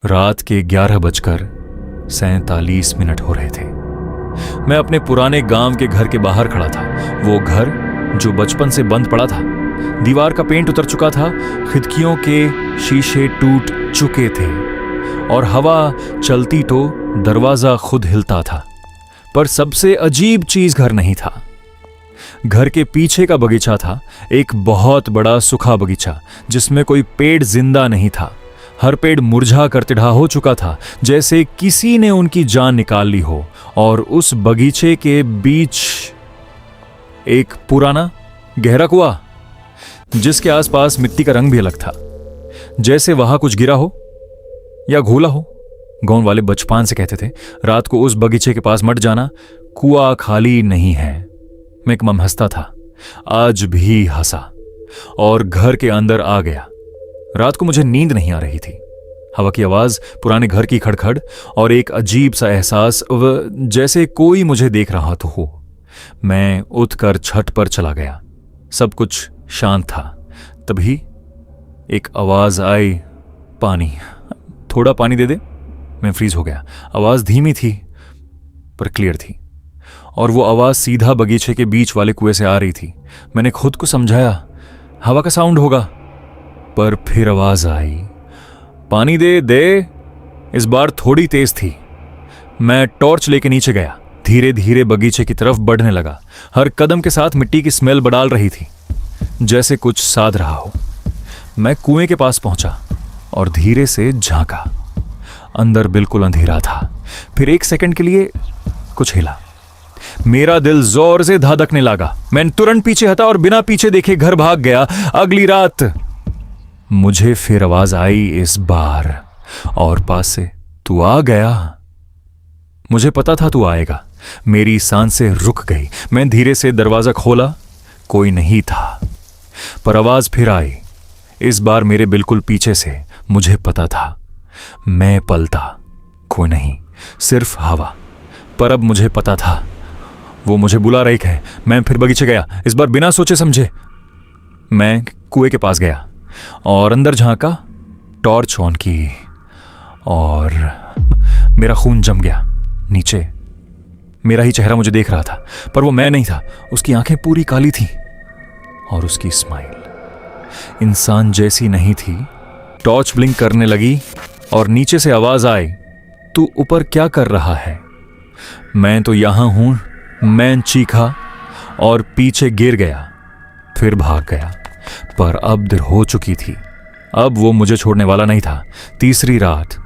रात के 11:47 हो रहे थे। मैं अपने पुराने गांव के घर के बाहर खड़ा था। वो घर जो बचपन से बंद पड़ा था। दीवार का पेंट उतर चुका था, खिड़कियों के शीशे टूट चुके थे और हवा चलती तो दरवाजा खुद हिलता था। पर सबसे अजीब चीज घर नहीं था। घर के पीछे का बगीचा था, एक बहुत बड़ा सूखा बगीचा जिसमें कोई पेड़ जिंदा नहीं था। हर पेड़ मुरझा कर टेढ़ा हो चुका था, जैसे किसी ने उनकी जान निकाल ली हो। और उस बगीचे के बीच एक पुराना गहरा कुआं, जिसके आसपास मिट्टी का रंग भी अलग था, जैसे वहां कुछ गिरा हो या घोला हो। गांव वाले बचपन से कहते थे, रात को उस बगीचे के पास मत जाना, कुआं खाली नहीं है। मैं एक मम हंसता था, आज भी हंसा और घर के अंदर आ गया। रात को मुझे नींद नहीं आ रही थी। हवा की आवाज, पुराने घर की खड़खड़ और एक अजीब सा एहसास, जैसे कोई मुझे देख रहा तो हो। मैं उठकर छत पर चला गया। सब कुछ शांत था। तभी एक आवाज आई, पानी, थोड़ा पानी दे दे। मैं फ्रीज हो गया। आवाज धीमी थी पर क्लियर थी और वो आवाज सीधा बगीचे के बीच वाले कुएं से आ रही थी। मैंने खुद को समझाया हवा का साउंड होगा, पर फिर आवाज आई, पानी दे दे। इस बार थोड़ी तेज थी। मैं टॉर्च लेके नीचे गया, धीरे धीरे बगीचे की तरफ बढ़ने लगा। हर कदम के साथ मिट्टी की स्मेल बदल रही थी, जैसे कुछ साध रहा हो। मैं कुएं के पास पहुंचा और धीरे से झांका। अंदर बिल्कुल अंधेरा था। फिर एक सेकंड के लिए कुछ हिला। मेरा दिल जोर से धड़कने लगा। मैं तुरंत पीछे हटा और बिना पीछे देखे घर भाग गया। अगली रात मुझे फिर आवाज आई, इस बार और पास से, तू आ गया। मुझे पता था तू आएगा। मेरी सांसें रुक गई। मैं धीरे से दरवाजा खोला, कोई नहीं था। पर आवाज फिर आई, इस बार मेरे बिल्कुल पीछे से। मुझे पता था मैं पलटा, कोई नहीं, सिर्फ हवा। पर अब मुझे पता था वो मुझे बुला रही है। मैं फिर बगीचे गया, इस बार बिना सोचे समझे। मैं कुएं के पास गया और अंदर झांका, टॉर्च ऑन की और मेरा खून जम गया। नीचे मेरा ही चेहरा मुझे देख रहा था, पर वो मैं नहीं था। उसकी आंखें पूरी काली थी और उसकी स्माइल इंसान जैसी नहीं थी। टॉर्च ब्लिंक करने लगी और नीचे से आवाज आई, तू ऊपर क्या कर रहा है? मैं तो यहां हूं। मैं चीखा और पीछे गिर गया, फिर भाग गया। पर अब देर हो चुकी थी। अब वो मुझे छोड़ने वाला नहीं था। तीसरी रात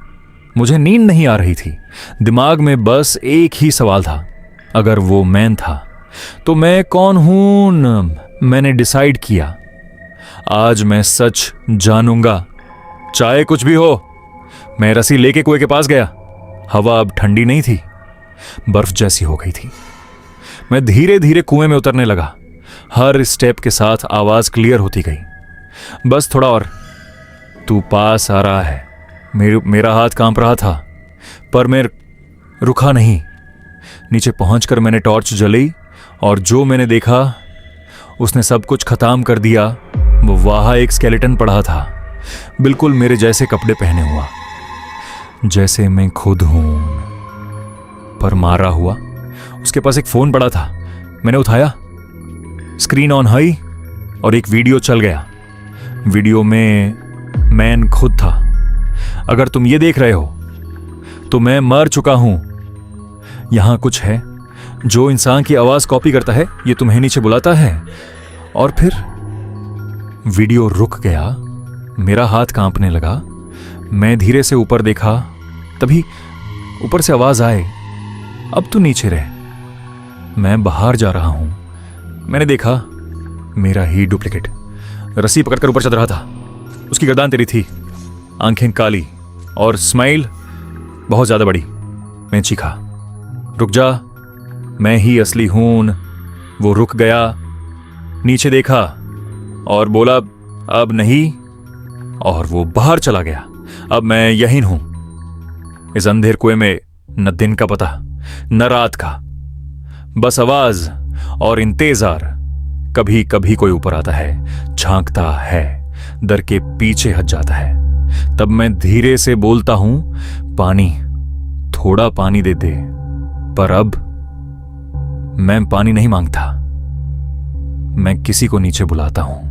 मुझे नींद नहीं आ रही थी। दिमाग में बस एक ही सवाल था, अगर वो मैं था तो मैं कौन हूं? मैंने डिसाइड किया, आज मैं सच जानूंगा, चाहे कुछ भी हो। मैं रस्सी लेके कुएं के पास गया। हवा अब ठंडी नहीं थी, बर्फ जैसी हो गई थी। मैं धीरे धीरे कुएं में उतरने लगा। हर स्टेप के साथ आवाज क्लियर होती गई, बस थोड़ा और, तू पास आ रहा है। मेरा हाथ कांप रहा था, पर मैं रुका नहीं। नीचे पहुंचकर मैंने टॉर्च जलाई और जो मैंने देखा उसने सब कुछ खत्म कर दिया। वो वहां एक स्केलेटन पड़ा था, बिल्कुल मेरे जैसे कपड़े पहने हुआ, जैसे मैं खुद हूं, पर मारा हुआ। उसके पास एक फोन पड़ा था। मैंने उठाया, स्क्रीन ऑन हुई और एक वीडियो चल गया। वीडियो में मैं खुद था। अगर तुम ये देख रहे हो तो मैं मर चुका हूं। यहां कुछ है जो इंसान की आवाज कॉपी करता है, ये तुम्हें नीचे बुलाता है। और फिर वीडियो रुक गया। मेरा हाथ कांपने लगा। मैं धीरे से ऊपर देखा, तभी ऊपर से आवाज आए, अब तू नीचे रह, मैं बाहर जा रहा हूं। मैंने देखा मेरा ही डुप्लीकेट रस्सी पकड़कर ऊपर चढ़ रहा था। उसकी गर्दन तेरी थी, आंखें काली और स्माइल बहुत ज्यादा बड़ी। मैं चीखा, रुक जा, मैं ही असली हूं। वो रुक गया, नीचे देखा और बोला, अब नहीं, और वो बाहर चला गया। अब मैं यहीं हूं, इस अंधेर कुएं में, न दिन का पता न रात का, बस आवाज और इंतजार। कभी कभी कोई ऊपर आता है, झांकता है, दर के पीछे हट जाता है। तब मैं धीरे से बोलता हूं, पानी, थोड़ा पानी दे दे। पर अब मैं पानी नहीं मांगता, मैं किसी को नीचे बुलाता हूं।